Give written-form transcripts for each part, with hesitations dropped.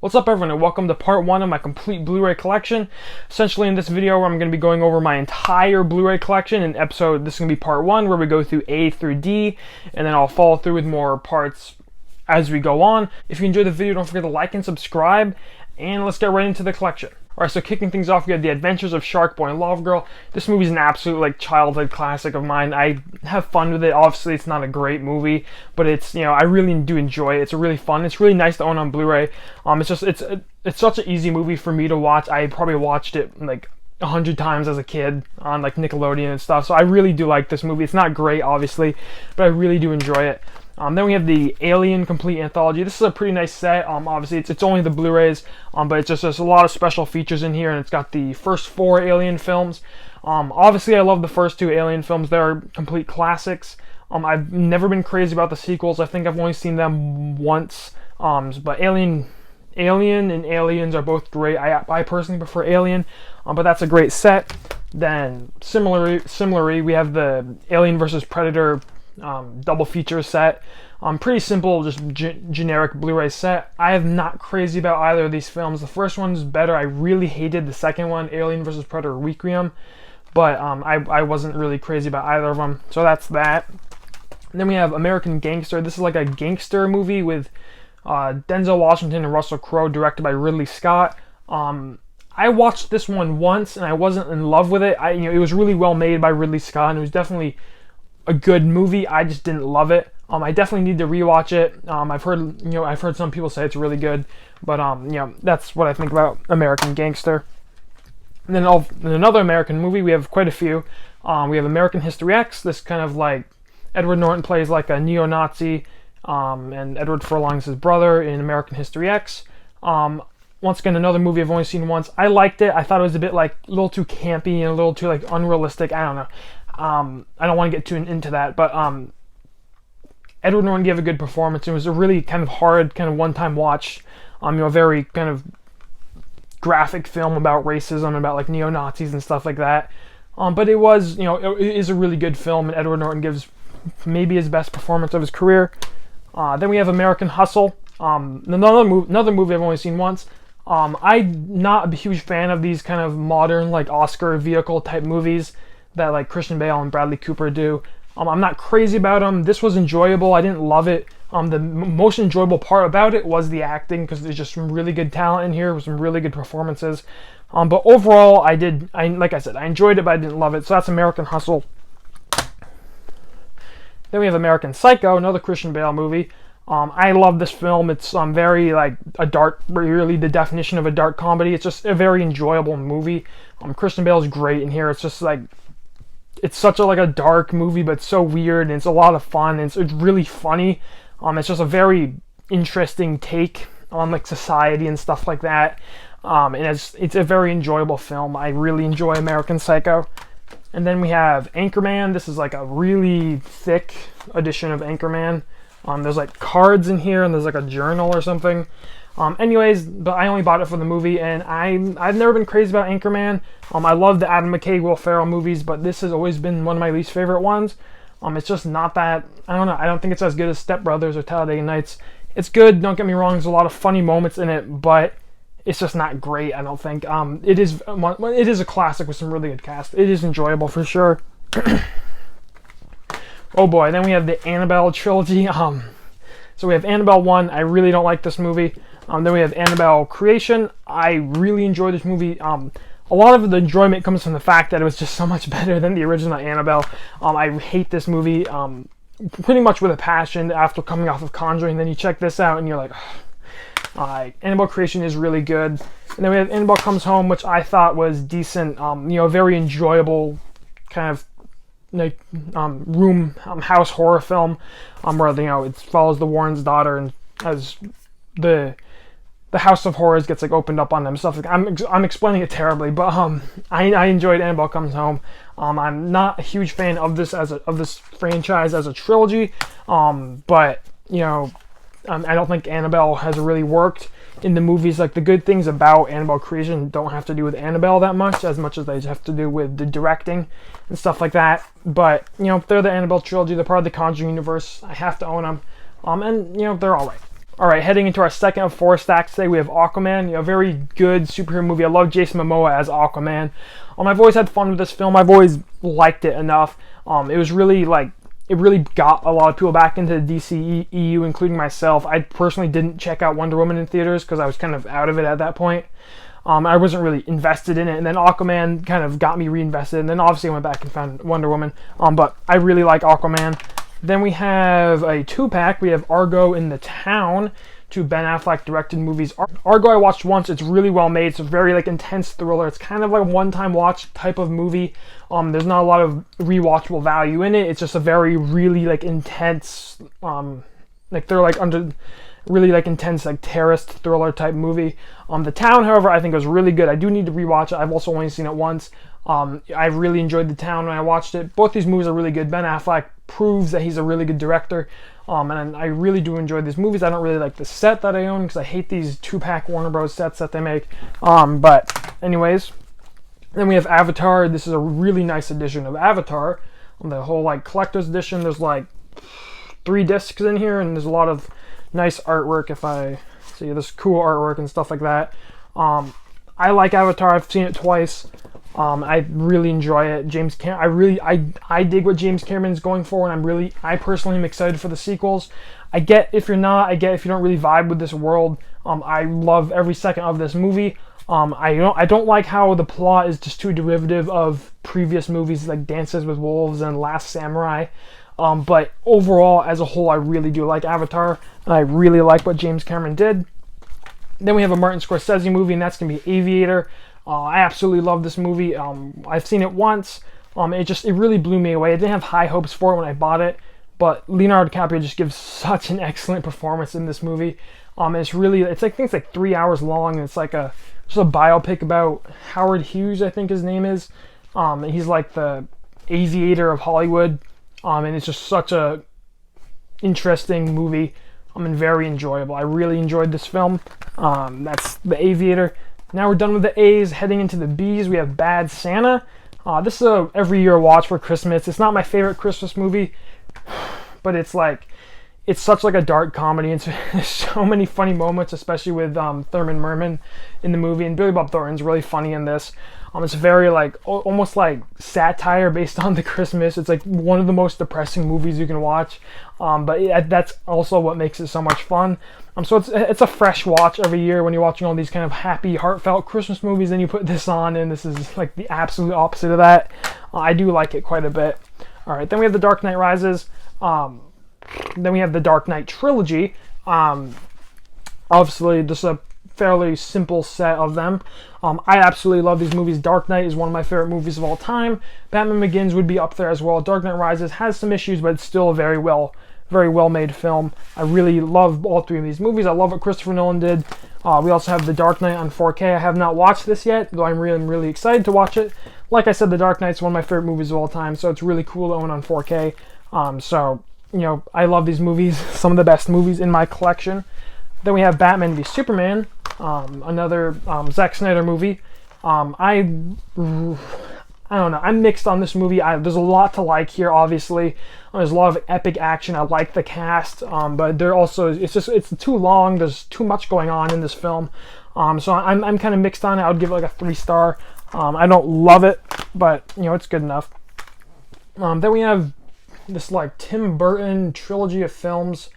What's up everyone, and welcome to part 1 of my complete Blu-ray collection. Essentially in this video I'm going to be going over my entire Blu-ray collection in episode, this is going to be part 1 where we go through A through D, and then I'll follow through with more parts as we go on. If you enjoyed the video, don't forget to like and subscribe, and let's get right into the collection. Alright, so kicking things off, we have The Adventures of Shark Boy and Lava Girl. This movie is an absolute childhood classic of mine. I have fun with it. Obviously, it's not a great movie, but it's, I really do enjoy it. It's really fun. It's really nice to own on Blu-ray. It's such an easy movie for me to watch. I probably watched it 100 times as a kid on Nickelodeon and stuff. So I really do like this movie. It's not great, obviously, but I really do enjoy it. Then we have the Alien Complete Anthology. This is a pretty nice set. Obviously, it's only the Blu-rays, but it's just there's a lot of special features in here, and it's got the first 4 Alien films. Obviously, I love the first 2 Alien films. They're complete classics. I've never been crazy about the sequels. I think I've only seen them once. But Alien and Aliens are both great. I personally prefer Alien, but that's a great set. Then similarly, we have the Alien vs. Predator double feature set. Pretty simple, just generic Blu-ray set. I am not crazy about either of these films. The first one's better. I really hated the second one, Alien vs. Predator Requiem, but I wasn't really crazy about either of them, so that's that. And then we have American Gangster. This is like a gangster movie with Denzel Washington and Russell Crowe, directed by Ridley Scott. I watched this one once and I wasn't in love with it. It was really well made by Ridley Scott, and it was definitely a good movie. I just didn't love it. I definitely need to rewatch it. I've heard some people say it's really good, but that's what I think about American Gangster. And then another American movie, we have quite a few. We have American History X. This kind of Edward Norton plays like a neo-Nazi, and Edward Furlong's his brother in American History X. Once again, another movie I've only seen once. I liked it. I thought it was a bit a little too campy and a little too unrealistic. I don't know. I don't want to get too into that, but Edward Norton gave a good performance. It was a really kind of hard, one-time watch. A very kind of graphic film about racism, about neo-Nazis and stuff like that. But it was, it is a really good film, and Edward Norton gives maybe his best performance of his career. Then we have American Hustle. Another movie I've only seen once. I'm not a huge fan of these kind of modern, Oscar vehicle type movies that Christian Bale and Bradley Cooper do. I'm not crazy about them. This was enjoyable. I didn't love it. The most enjoyable part about it was the acting, because there's just some really good talent in here with some really good performances. But overall, like I said, I enjoyed it, but I didn't love it. So that's American Hustle. Then we have American Psycho, another Christian Bale movie. I love this film. It's very really the definition of a dark comedy. It's just a very enjoyable movie. Christian Bale's great in here. It's just it's such a dark movie, but it's so weird, and it's a lot of fun, and it's really funny. It's just a very interesting take on society and stuff like that. And it's a very enjoyable film. I really enjoy American Psycho. And then we have Anchorman. This is a really thick edition of Anchorman. There's cards in here, and there's a journal or something. Anyways, but I only bought it for the movie, and I've never been crazy about Anchorman. I love the Adam McKay, Will Ferrell movies, but this has always been one of my least favorite ones. It's just not that, I don't know, I don't think it's as good as Step Brothers or Talladega Nights. It's good, don't get me wrong, there's a lot of funny moments in it, but it's just not great, I don't think. It is a classic with some really good cast. It is enjoyable for sure. Oh boy, then we have the Annabelle Trilogy. So we have Annabelle 1, I really don't like this movie. Then we have Annabelle Creation. I really enjoy this movie. A lot of the enjoyment comes from the fact that it was just so much better than the original Annabelle. I hate this movie pretty much with a passion after coming off of Conjuring. Then you check this out and you're like, Annabelle Creation is really good. And then we have Annabelle Comes Home, which I thought was decent. Very enjoyable kind of house horror film, where it follows the Warren's daughter, and as the House of Horrors gets opened up on them, stuff I'm explaining it terribly, but I enjoyed Annabelle Comes Home. I'm not a huge fan of this franchise as a trilogy, but I don't think Annabelle has really worked in the movies. The good things about Annabelle Creation don't have to do with Annabelle that much as they have to do with the directing and stuff like that. But they're the Annabelle Trilogy. They're part of the Conjuring universe. I have to own them, and they're all right. All right, heading into our second of 4 stacks today, we have Aquaman. A very good superhero movie. I love Jason Momoa as Aquaman. I've always had fun with this film. I've always liked it enough. It was really it really got a lot of people back into the DCEU, including myself. I personally didn't check out Wonder Woman in theaters because I was kind of out of it at that point. I wasn't really invested in it, and then Aquaman kind of got me reinvested, and then obviously I went back and found Wonder Woman. But I really like Aquaman. Then we have a 2-pack. We have Argo and The Town, 2 Ben Affleck directed movies. Argo I watched once. It's really well made. It's a very intense thriller. It's kind of like a one-time watch type of movie. There's not a lot of rewatchable value in it. It's just a very really intense they're under really intense terrorist thriller type movie. The Town, however, I think was really good. I do need to rewatch it. I've also only seen it once. I really enjoyed The Town when I watched it. Both these movies are really good. Ben Affleck proves that he's a really good director. And I really do enjoy these movies. I don't really like the set that I own because I hate these 2-pack Warner Bros. Sets that they make. But anyways, then we have Avatar. This is a really nice edition of Avatar. The whole collector's edition. There's 3 discs in here, and there's a lot of nice artwork. If I see this cool artwork and stuff like that. I like Avatar. I've seen it twice. I really enjoy it. I dig what James Cameron's going for, and I personally am excited for the sequels. I get if you're not. I get if you don't really vibe with this world. I love every second of this movie. I don't like how the plot is just too derivative of previous movies like Dances with Wolves and Last Samurai. But overall, as a whole, I really do like Avatar, and I really like what James Cameron did. Then we have a Martin Scorsese movie, and that's going to be Aviator. I absolutely love this movie. I've seen it once. It really blew me away. I didn't have high hopes for it when I bought it, but Leonardo DiCaprio just gives such an excellent performance in this movie. I think it's 3 hours long, and it's just a biopic about Howard Hughes, I think his name is. He's the aviator of Hollywood, and it's just such a interesting movie. And very enjoyable. I really enjoyed this film. That's The Aviator. Now we're done with the A's, heading into the B's. We have Bad Santa. This is a every year watch for Christmas. It's not my favorite Christmas movie, but it's such a dark comedy. There's so many funny moments, especially with Thurman Merman in the movie, and Billy Bob Thornton's really funny in this. It's very almost satire based on the Christmas. It's one of the most depressing movies you can watch, but that's also what makes it so much fun. So it's a fresh watch every year when you're watching all these kind of happy, heartfelt Christmas movies, and you put this on, and this is the absolute opposite of that. I do like it quite a bit. All right, then we have The Dark Knight Rises. Then we have The Dark Knight Trilogy. Obviously, this is a fairly simple set of them. I absolutely love these movies. Dark Knight is one of my favorite movies of all time. Batman Begins would be up there as well. Dark Knight Rises has some issues, but it's still a very well made film. I really love all 3 of these movies. I love what Christopher Nolan did. We also have The Dark Knight on 4K. I have not watched this yet, though I'm really excited to watch it. Like I said, The Dark Knight's one of my favorite movies of all time, so it's really cool to own on 4K. I love these movies. Some of the best movies in my collection. Then we have Batman v Superman, another Zack Snyder movie. I don't know. I'm mixed on this movie. There's a lot to like here, obviously. There's a lot of epic action. I like the cast, but it's too long. There's too much going on in this film. So I'm kind of mixed on it. I would give it a 3-star. I don't love it, but it's good enough. Then we have this Tim Burton trilogy of films.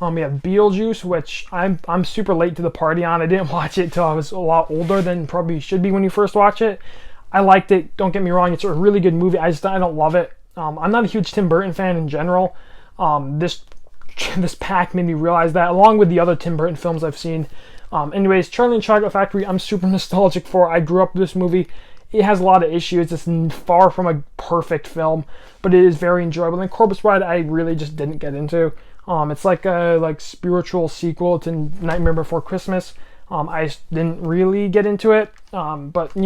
We have Beetlejuice, which I'm super late to the party on. I didn't watch it till I was a lot older than probably should be when you first watch it. I liked it. Don't get me wrong. It's a really good movie. I don't love it. I'm not a huge Tim Burton fan in general. This pack made me realize that, along with the other Tim Burton films I've seen. Anyways, Charlie and the Chocolate Factory, I'm super nostalgic for. I grew up with this movie. It has a lot of issues. It's far from a perfect film, but it is very enjoyable. And Corpse Bride, I really just didn't get into. It's a spiritual sequel to Nightmare Before Christmas. I just didn't really get into it, but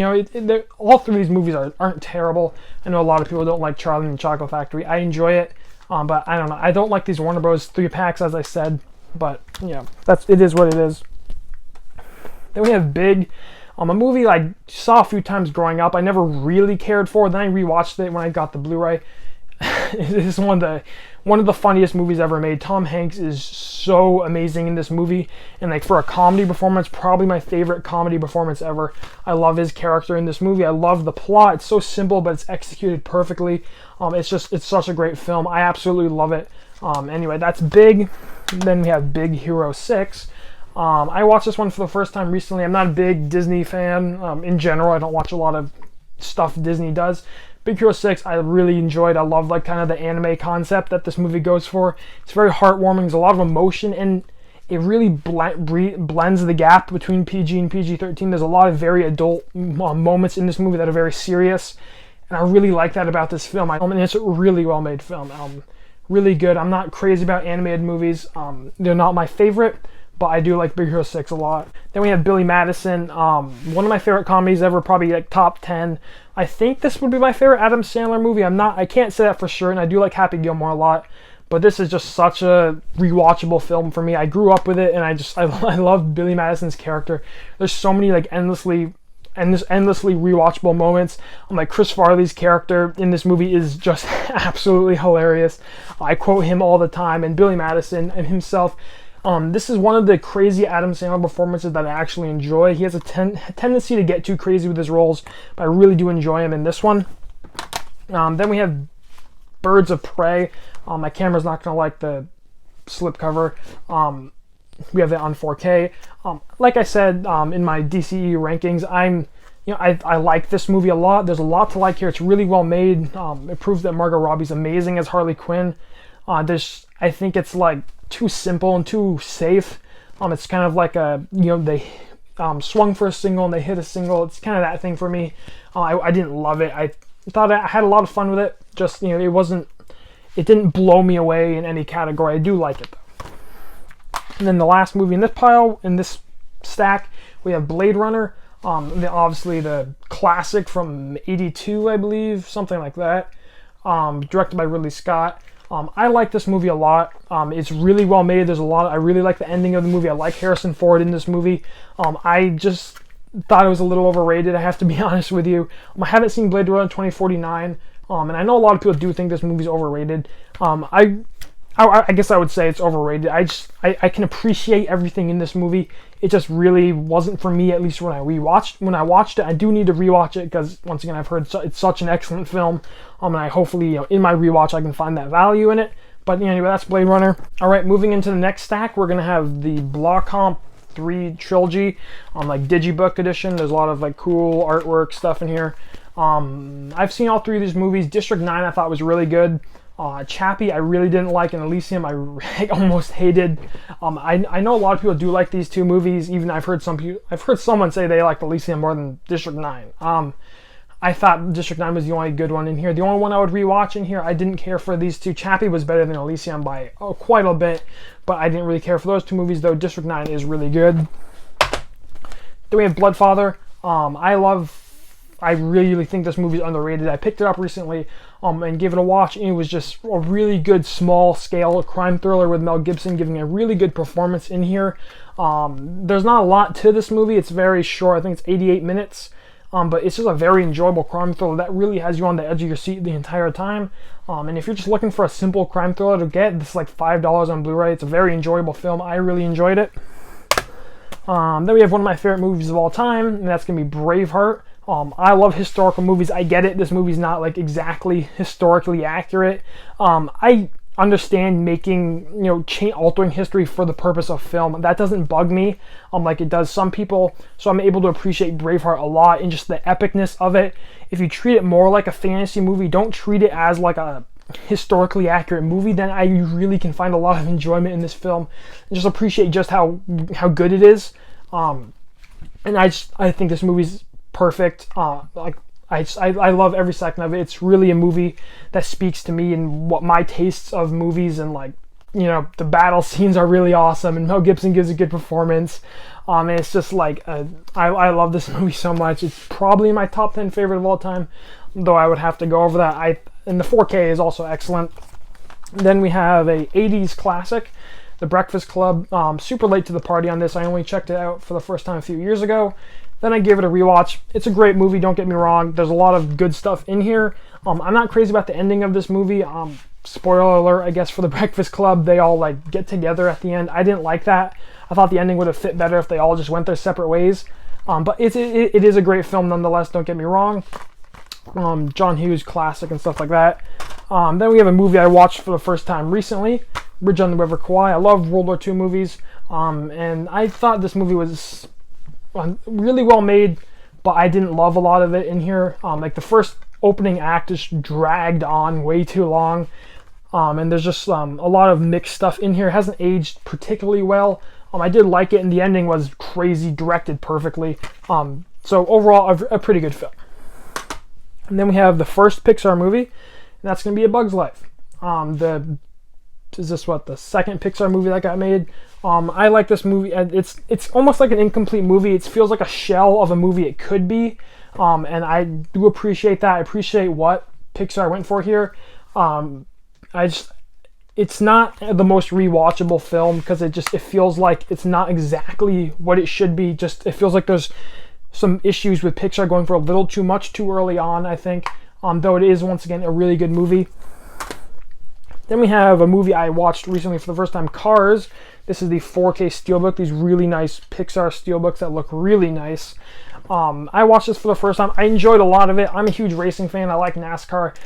all 3 of these movies aren't terrible. I know a lot of people don't like Charlie and the Chocolate Factory. I enjoy it, but I don't know. I don't like these Warner Bros. 3-packs, as I said, but it is what it is. Then we have Big, a movie I saw a few times growing up. I never really cared for it. Then I rewatched it when I got the Blu Ray. is one of the funniest movies ever made. Tom Hanks is so amazing in this movie, and like for a comedy performance, probably my favorite comedy performance ever. I love his character in this movie. I love the plot. It's so simple, but it's executed perfectly. It's such a great film. I absolutely love it. Anyway, that's Big. Then we have Big Hero 6. I watched this one for the first time recently. I'm not a big Disney fan in general. I don't watch a lot of stuff Disney does. Big Hero 6 I really enjoyed. I love like kind of the anime concept that this movie goes for. It's very heartwarming. There's a lot of emotion, and it really blends the gap between PG and PG-13. There's a lot of very adult moments in this movie that are very serious, and I really like that about this film. And it's a really well made film. Really good. I'm not crazy about animated movies. They're not my favorite, but I do like Big Hero 6 a lot. Then we have Billy Madison, one of my favorite comedies ever, probably like top 10. I think this would be my favorite Adam Sandler movie. I can't say that for sure, and I do like Happy Gilmore a lot, but this is just such a rewatchable film for me. I grew up with it, and I love Billy Madison's character. There's so many like endlessly rewatchable moments. Like Chris Farley's character in this movie is just absolutely hilarious. I quote him all the time, and Billy Madison and himself. This is one of the crazy Adam Sandler performances that I actually enjoy. He has a tendency to get too crazy with his roles, but I really do enjoy him in this one. Then we have Birds of Prey. My camera's not going to like the slipcover. We have that on 4K. Like I said in my DCE rankings, I like this movie a lot. There's a lot to like here. It's really well made. It proves that Margot Robbie's amazing as Harley Quinn. I think it's like too simple and too safe. It's kind of like they swung for a single and they hit a single. It's kind of that thing for me. I didn't love it. I thought I had a lot of fun with it. Just it didn't blow me away in any category. I do like it though. And then the last movie in this pile, in this stack, we have Blade Runner. Obviously the classic from '82, I believe, something like that. Directed by Ridley Scott. I like this movie a lot. It's really well made. I really like the ending of the movie. I like Harrison Ford in this movie. I just thought it was a little overrated, I have to be honest with you. I haven't seen Blade Runner 2049, and I know a lot of people do think this movie's overrated. I guess I would say it's overrated. I can appreciate everything in this movie. It just really wasn't for me, at least when I watched it. I do need to rewatch it because, once again, I've heard it's such an excellent film. And I hopefully, in my rewatch, I can find that value in it. But anyway, that's Blade Runner. All right, moving into the next stack, we're gonna have the Blacomp 3 trilogy on like Digibook edition. There's a lot of like cool artwork stuff in here. I've seen all three of these movies. District 9 I thought was really good. Chappie I really didn't like, and Elysium I almost hated. I know a lot of people do like these two movies. Even I've heard someone say they liked Elysium more than District 9. I thought District 9 was the only good one in here. The only one I would rewatch in here. I didn't care for these two. Chappie was better than Elysium by quite a bit, but I didn't really care for those two movies, though District 9 is really good. Then we have Bloodfather. I really think this movie is underrated. I picked it up recently and gave it a watch, and it was just a really good small-scale crime thriller with Mel Gibson giving a really good performance in here. There's not a lot to this movie. It's very short. I think it's 88 minutes. But it's just a very enjoyable crime thriller that really has you on the edge of your seat the entire time. And if you're just looking for a simple crime thriller to get, this is like $5 on Blu Ray. It's a very enjoyable film. I really enjoyed it. Then we have one of my favorite movies of all time, and that's going to be Braveheart. I love historical movies. I get it. This movie's not like exactly historically accurate. I understand making, altering history for the purpose of film. That doesn't bug me like it does some people. So I'm able to appreciate Braveheart a lot and just the epicness of it. If you treat it more like a fantasy movie, don't treat it as like a historically accurate movie, then you really can find a lot of enjoyment in this film and just appreciate just how good it is. And I think this movie's perfect. I love every second of it. It's really a movie that speaks to me and what my tastes of movies, and the battle scenes are really awesome, and Mel Gibson gives a good performance. And it's just like I love this movie so much. It's probably my top 10 favorite of all time, though I would have to go over that. And the 4K is also excellent. Then we have a 80s classic. The Breakfast Club. Super late to the party on this. I only checked it out for the first time a few years ago. Then I gave it a rewatch. It's a great movie, don't get me wrong. There's a lot of good stuff in here. I'm not crazy about the ending of this movie. Spoiler alert, I guess, for The Breakfast Club. They all like get together at the end. I didn't like that. I thought the ending would have fit better if they all just went their separate ways. But it is a great film nonetheless, don't get me wrong. John Hughes classic and stuff like that. Then we have a movie I watched for the first time recently, Bridge on the River Kwai. I love World War II movies, and I thought this movie was really well made, but I didn't love a lot of it in here. Like the first opening act is dragged on way too long, and there's just a lot of mixed stuff in here. It hasn't aged particularly well. I did like it, and the ending was crazy, directed perfectly. So overall, a pretty good film. And then we have the first Pixar movie, and that's going to be A Bug's Life. The second Pixar movie that got made? I like this movie. It's almost like an incomplete movie. It feels like a shell of a movie it could be, and I do appreciate that. I appreciate what Pixar went for here. It's not the most rewatchable film because it feels like it's not exactly what it should be. It feels like there's some issues with Pixar going for a little too much too early on, I think, though it is, once again, a really good movie. Then we have a movie I watched recently for the first time, Cars. This is the 4K Steelbook, these really nice Pixar Steelbooks that look really nice. I watched this for the first time. I enjoyed a lot of it. I'm a huge racing fan. I like NASCAR,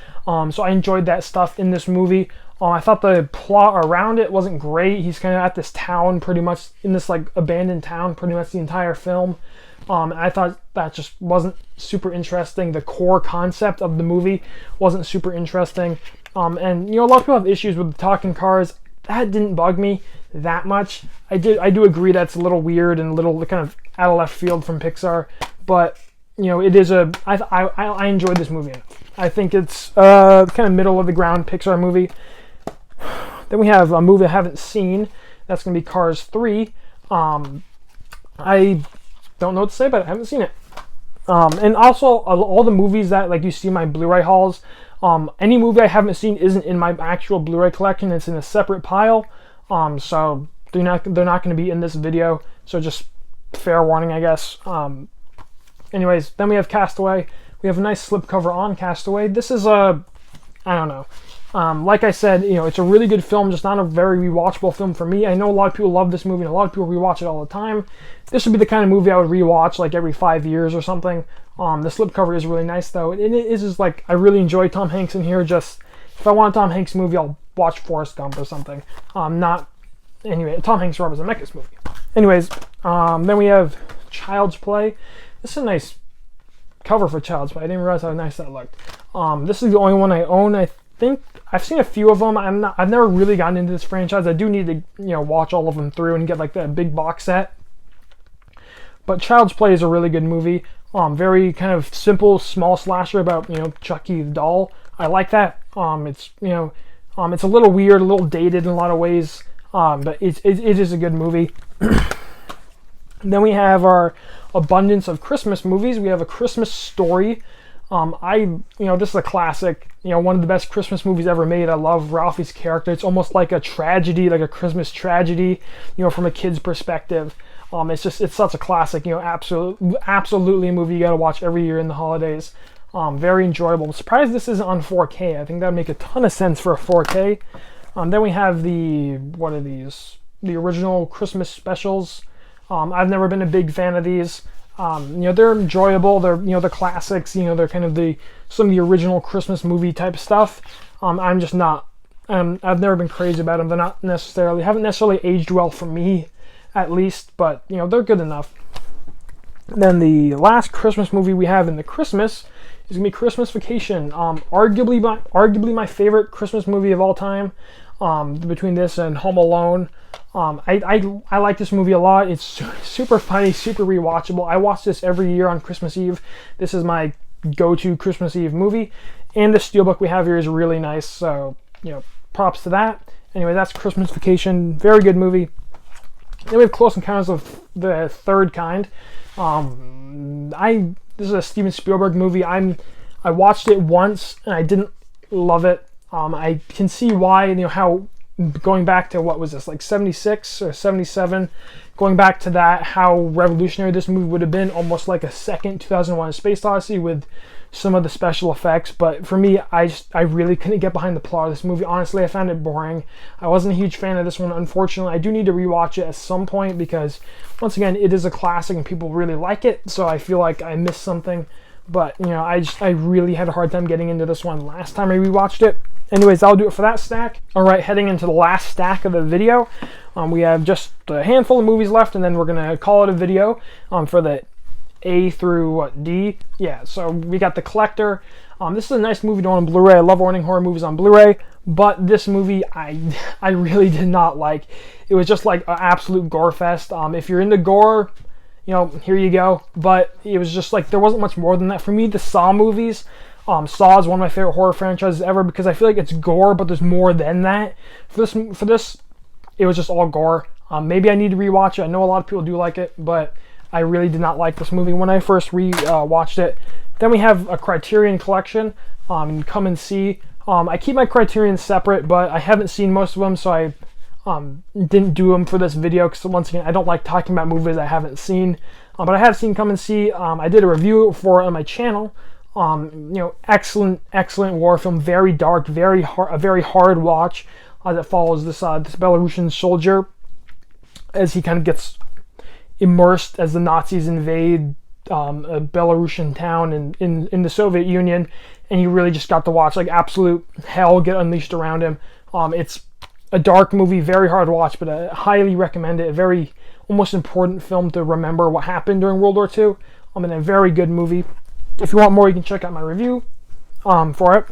so I enjoyed that stuff in this movie. I thought the plot around it wasn't great. He's kind of at this town, pretty much, in this like abandoned town, pretty much the entire film. I thought that just wasn't super interesting. The core concept of the movie wasn't super interesting. And a lot of people have issues with talking cars. That didn't bug me that much. I do agree that's a little weird and a little kind of out of left field from Pixar, but it is I enjoyed this movie enough. I think it's kind of middle of the ground Pixar movie. Then we have a movie I haven't seen. That's going to be Cars 3. I don't know what to say about it. I haven't seen it. And also, all the movies that like you see in my Blu Ray hauls, any movie I haven't seen isn't in my actual Blu Ray collection. It's in a separate pile. So they're not going to be in this video. So just fair warning, I guess. Anyways, then we have Castaway. We have a nice slipcover on Castaway. This is I don't know. Like I said, it's a really good film, just not a very rewatchable film for me. I know a lot of people love this movie, and a lot of people rewatch it all the time. This would be the kind of movie I would rewatch like every 5 years or something. The slipcover is really nice, though. And it is just like, I really enjoy Tom Hanks in here. Just, if I want a Tom Hanks movie, I'll watch Forrest Gump or something. Anyway, Tom Hanks Robert Zemeckis movie. Anyways, then we have Child's Play. This is a nice cover for Child's Play. I didn't realize how nice that looked. This is the only one I own. I think I've seen a few of them. I've never really gotten into this franchise. I do need to watch all of them through and get like that big box set. But Child's Play is a really good movie. Very kind of simple, small slasher about Chucky the doll. I like that. It's it's a little weird, a little dated in a lot of ways. But it is a good movie. Then we have our abundance of Christmas movies. We have A Christmas Story. This is a classic, one of the best Christmas movies ever made. I love Ralphie's character. It's almost like a tragedy, like a Christmas tragedy, from a kid's perspective. It's such a classic, absolutely a movie you gotta watch every year in the holidays. Very enjoyable. I'm surprised this isn't on 4K. I think that would make a ton of sense for a 4K. Then we have what are these? The original Christmas specials. I've never been a big fan of these. They're enjoyable. They're, the classics. They're kind of some of the original Christmas movie type stuff. I'm just not. I've never been crazy about them. They're not haven't necessarily aged well for me, at least. But they're good enough. Then the last Christmas movie we have in the Christmas is gonna be Christmas Vacation. Arguably my favorite Christmas movie of all time. Between this and Home Alone. I like this movie a lot. It's super funny, super rewatchable. I watch this every year on Christmas Eve. This is my go-to Christmas Eve movie. And the steelbook we have here is really nice, so, props to that. Anyway, that's Christmas Vacation. Very good movie. Then we have Close Encounters of the Third Kind. This is a Steven Spielberg movie. I watched it once, and I didn't love it. I can see why, how going back to, what was this, like 76 or 77, going back to that, how revolutionary this movie would have been, almost like a second 2001: A Space Odyssey with some of the special effects. But for me, I really couldn't get behind the plot of this movie. Honestly, I found it boring. I wasn't a huge fan of this one, unfortunately. I do need to rewatch it at some point because, once again, it is a classic and people really like it, so I feel like I missed something. But, you know, I really had a hard time getting into this one last time I rewatched it. Anyways, that'll do it for that stack. Alright, heading into the last stack of the video. We have just a handful of movies left, and then we're going to call it a video for the A through, what, D? Yeah, so we got The Collector. This is a nice movie to own on Blu-ray. I love owning horror movies on Blu-ray, but this movie I really did not like. It was just like an absolute gore fest. If you're into gore, you know, here you go. But it was just like, there wasn't much more than that. For me, the Saw movies, Saw is one of my favorite horror franchises ever because I feel like it's gore, but there's more than that. For this, it was just all gore. Maybe I need to rewatch it. I know a lot of people do like it, but I really did not like this movie when I first watched it. Then we have a Criterion collection, Come and See. I keep my Criterion separate, but I haven't seen most of them, so I didn't do them for this video because, once again, I don't like talking about movies I haven't seen. But I have seen Come and See. I did a review for it on my channel. You know, excellent war film, very dark, a very hard watch that follows this Belarusian soldier as he kind of gets immersed as the Nazis invade a Belarusian town in the Soviet Union, and he really just got to watch like absolute hell get unleashed around him. It's a dark movie, very hard to watch, but I highly recommend it. A very almost important film to remember what happened during World War II. And a very good movie. If you want more, you can check out my review for it.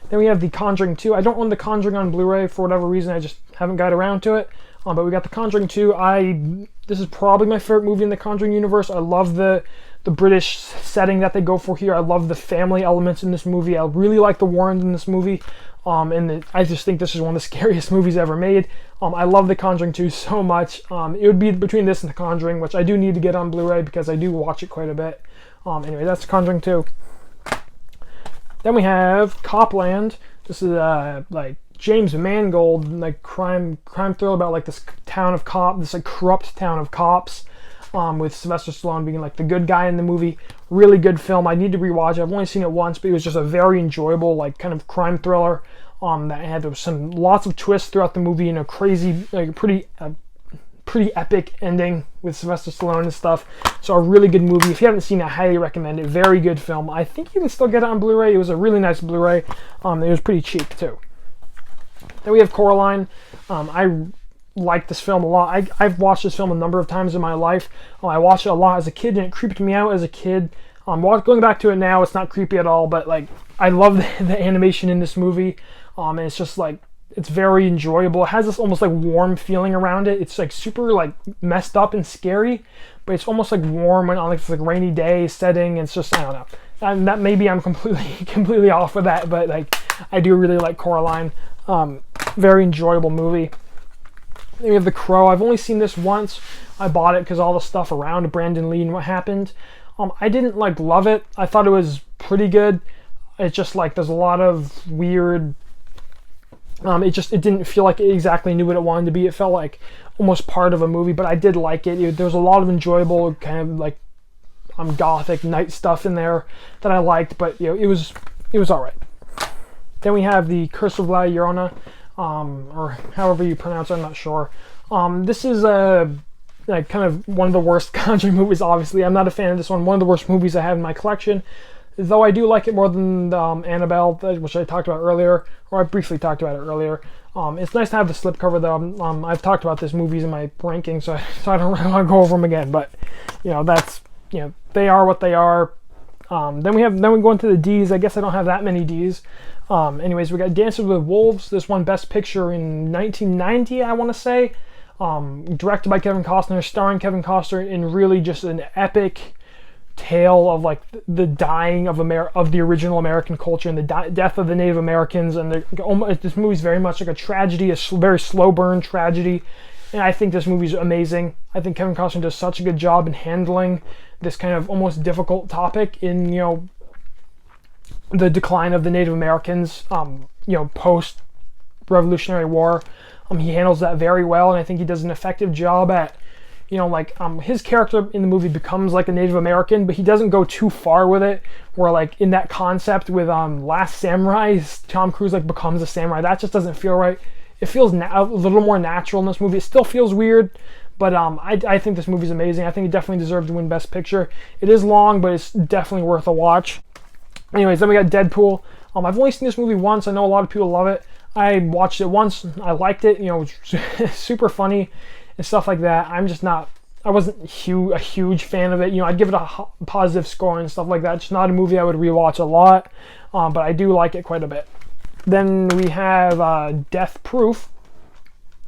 Then we have The Conjuring 2. I don't own The Conjuring on Blu-ray for whatever reason. I just haven't got around to it. But we got The Conjuring 2. This is probably my favorite movie in the Conjuring universe. I love the British setting that they go for here. I love the family elements in this movie. I really like the Warrens in this movie. I just think this is one of the scariest movies ever made. I love The Conjuring 2 so much. It would be between this and The Conjuring, which I do need to get on Blu-ray because I do watch it quite a bit. Anyway, that's The Conjuring 2. Then we have Copland. This is like James Mangold, like crime thriller about like this like corrupt town of cops, with Sylvester Stallone being like the good guy in the movie. Really good film. I need to rewatch it. I've only seen it once, but it was just a very enjoyable like kind of crime thriller. That had lots of twists throughout the movie and a crazy, like pretty epic ending with Sylvester Stallone and stuff. So a really good movie. If you haven't seen it, I highly recommend it. Very good film. I think you can still get it on Blu-ray. It was a really nice Blu-ray. It was pretty cheap too. Then we have Coraline. I like this film a lot. I've watched this film a number of times in my life. I watched it a lot as a kid, and it creeped me out as a kid. Going back to it now, it's not creepy at all, but like I love the animation in this movie. And it's just like, it's very enjoyable. It has this almost like warm feeling around it. It's like super like messed up and scary, but it's almost like warm on like this like rainy day setting. It's just, I don't know. And that maybe I'm completely off with that, but like I do really like Coraline. Very enjoyable movie. Then we have The Crow. I've only seen this once. I bought it because all the stuff around Brandon Lee and what happened. I didn't like love it. I thought it was pretty good. It's just like there's a lot of weird. It didn't feel like it exactly knew what it wanted to be. It felt like almost part of a movie, but I did like it. There was a lot of enjoyable kind of like gothic night stuff in there that I liked, but you know, it was all right. Then we have The Curse of La Llorona, or however you pronounce it, I'm not sure. This is like kind of one of the worst Conjuring movies. Obviously, I'm not a fan of this one. One of the worst movies I have in my collection. Though I do like it more than Annabelle, which I talked about earlier, or I briefly talked about it earlier. It's nice to have the slipcover though. I've talked about these movies in my ranking, so I don't really want to go over them again. But you know, they are what they are. Then we go into the D's. I guess I don't have that many D's. Anyways, we got Dances with Wolves. This won Best Picture in 1990, I want to say. Directed by Kevin Costner, starring Kevin Costner, in really just an epic tale of like the dying of the original American culture and the death of the Native Americans. And this movie's very much like a tragedy, a very slow burn tragedy. And I think this movie's amazing. I think Kevin Costner does such a good job in handling this kind of almost difficult topic in, you know, the decline of the Native Americans, you know, post Revolutionary War. He handles that very well, and I think he does an effective job at, his character in the movie becomes like a Native American, but he doesn't go too far with it, where like in that concept with Last Samurai, Tom Cruise like becomes a samurai. That just doesn't feel right. It feels a little more natural in this movie. It still feels weird, but I think this movie's amazing. I think it definitely deserved to win Best Picture. It is long, but it's definitely worth a watch. Anyways, then we got Deadpool. I've only seen this movie once. I know a lot of people love it. I watched it once. I liked it. It's super funny and stuff like that. I wasn't a huge fan of it. I'd give it a positive score and stuff like that. It's not a movie I would rewatch a lot, but I do like it quite a bit. Then we have Death Proof.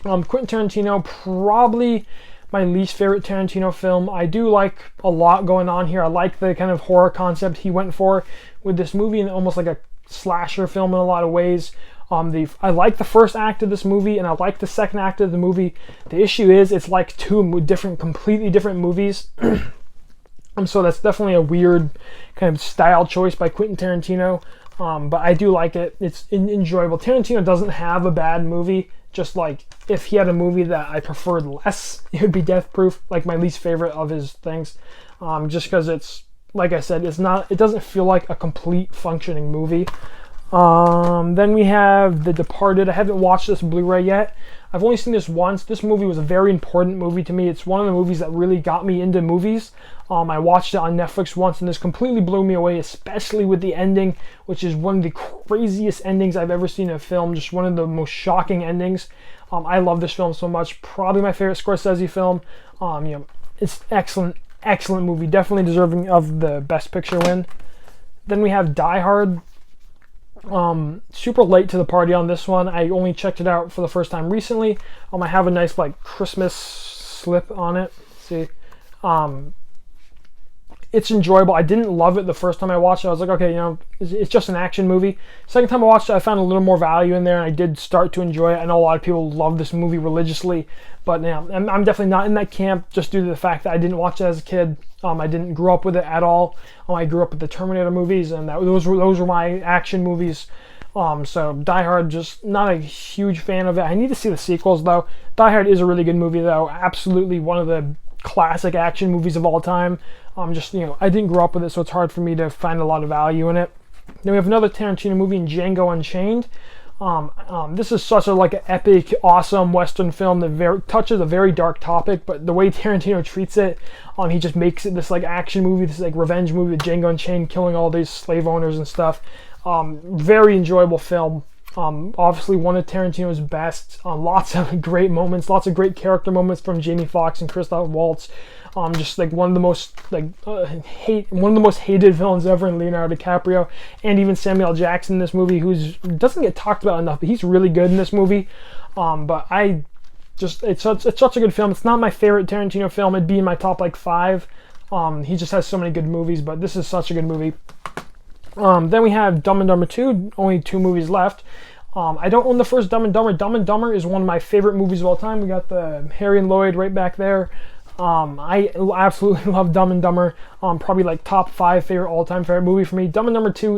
Quentin Tarantino, probably my least favorite Tarantino film. I do like a lot going on here. I like the kind of horror concept he went for with this movie, and almost like a slasher film in a lot of ways. I like the first act of this movie, and I like the second act of the movie. The issue is it's like two completely different movies. So that's definitely a weird kind of style choice by Quentin Tarantino. But I do like it. It's enjoyable. Tarantino doesn't have a bad movie. Just like if he had a movie that I preferred less, it would be Death Proof, like my least favorite of his things. Just because it's, like I said, it doesn't feel like a complete functioning movie. Then we have The Departed. I haven't watched this Blu Ray yet. I've only seen this once. This movie was a very important movie to me. It's one of the movies that really got me into movies. I watched it on Netflix once, and this completely blew me away, especially with the ending, which is one of the craziest endings I've ever seen in a film. Just one of the most shocking endings. I love this film so much. Probably my favorite Scorsese film. It's excellent movie. Definitely deserving of the Best Picture win. Then we have Die Hard. Super late to the party on this one. I only checked it out for the first time recently. I have a nice like Christmas slip on it. See, it's enjoyable. I didn't love it the first time I watched it. I was like, okay, it's just an action movie. Second time I watched it, I found a little more value in there, and I did start to enjoy it. I know a lot of people love this movie religiously, but I'm definitely not in that camp, just due to the fact that I didn't watch it as a kid. I didn't grow up with it at all. I grew up with the Terminator movies, and those were my action movies. So Die Hard, just not a huge fan of it. I need to see the sequels though. Die Hard is a really good movie though. Absolutely one of the classic action movies of all time. I didn't grow up with it, so it's hard for me to find a lot of value in it. Then we have another Tarantino movie in Django Unchained. This is such an epic, awesome Western film that touches a very dark topic, but the way Tarantino treats it, he just makes it this action movie, this revenge movie with Django Unchained killing all these slave owners and stuff. Very enjoyable film. Obviously one of Tarantino's best. Lots of great moments, lots of great character moments from Jamie Foxx and Christoph Waltz. Just one of the most hated villains ever in Leonardo DiCaprio, and even Samuel L. Jackson in this movie, doesn't get talked about enough, but he's really good in this movie. But it's such a good film. It's not my favorite Tarantino film. It'd be in my top 5. He just has so many good movies, but this is such a good movie. Then we have Dumb and Dumber 2. Only 2 movies left. I don't own the first Dumb and Dumber. Dumb and Dumber is one of my favorite movies of all time. We got the Harry and Lloyd right back there. I absolutely love Dumb and Dumber. Probably top 5 favorite all-time favorite movie for me. Dumb and Dumber 2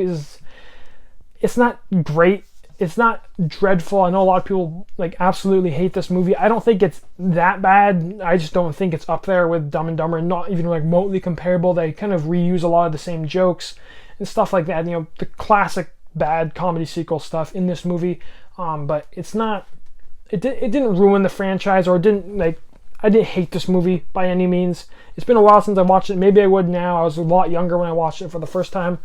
it's not great. It's not dreadful. I know a lot of people absolutely hate this movie. I don't think it's that bad. I just don't think it's up there with Dumb and Dumber, and not even remotely comparable. They kind of reuse a lot of the same jokes and stuff like that. The classic bad comedy sequel stuff in this movie. But it's not. It didn't ruin the franchise, or it didn't I didn't hate this movie by any means. It's been a while since I watched it. Maybe I would now. I was a lot younger when I watched it for the first time.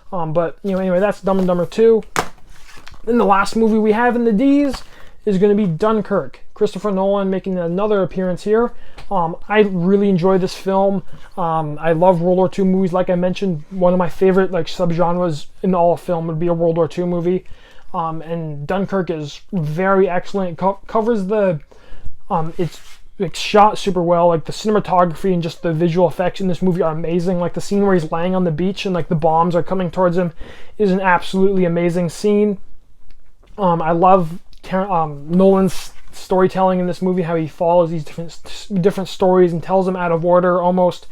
But anyway, that's Dumb and Dumber 2. Then the last movie we have in the D's is going to be Dunkirk. Christopher Nolan making another appearance here. I really enjoy this film. I love World War II movies. Like I mentioned, one of my favorite subgenres in all of film would be a World War II movie. And Dunkirk is very excellent. It covers it's shot super well. The cinematography and just the visual effects in this movie are amazing. The scene where he's laying on the beach and the bombs are coming towards him is an absolutely amazing scene. I love Nolan's storytelling in this movie, how he follows these different stories and tells them out of order almost.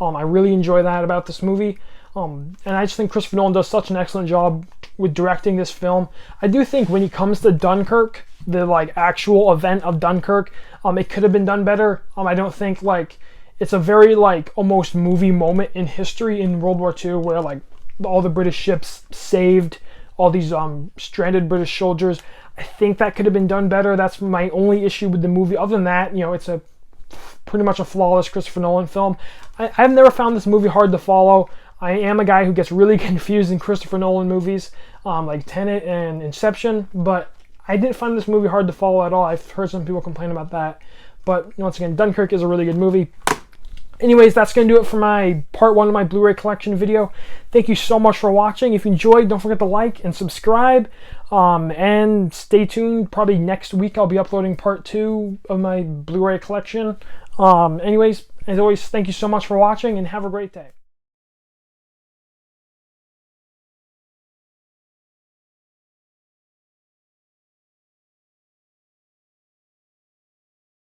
I really enjoy that about this movie. And I just think Christopher Nolan does such an excellent job with directing this film. I do think when it comes to Dunkirk, the like actual event of Dunkirk, it could have been done better. I don't think like it's a very like almost movie moment in history in World War II where like all the British ships saved all these stranded British soldiers. I think that could have been done better. That's my only issue with the movie. Other than that, you know, it's a pretty much a flawless Christopher Nolan film. I've never found this movie hard to follow. I am a guy who gets really confused in Christopher Nolan movies, like Tenet and Inception, but I didn't find this movie hard to follow at all. I've heard some people complain about that. But once again, Dunkirk is a really good movie. Anyways, that's going to do it for my part 1 of my Blu-ray collection video. Thank you so much for watching. If you enjoyed, don't forget to like and subscribe. And stay tuned. Probably next week I'll be uploading part 2 of my Blu-ray collection. Anyways, as always, thank you so much for watching and have a great day.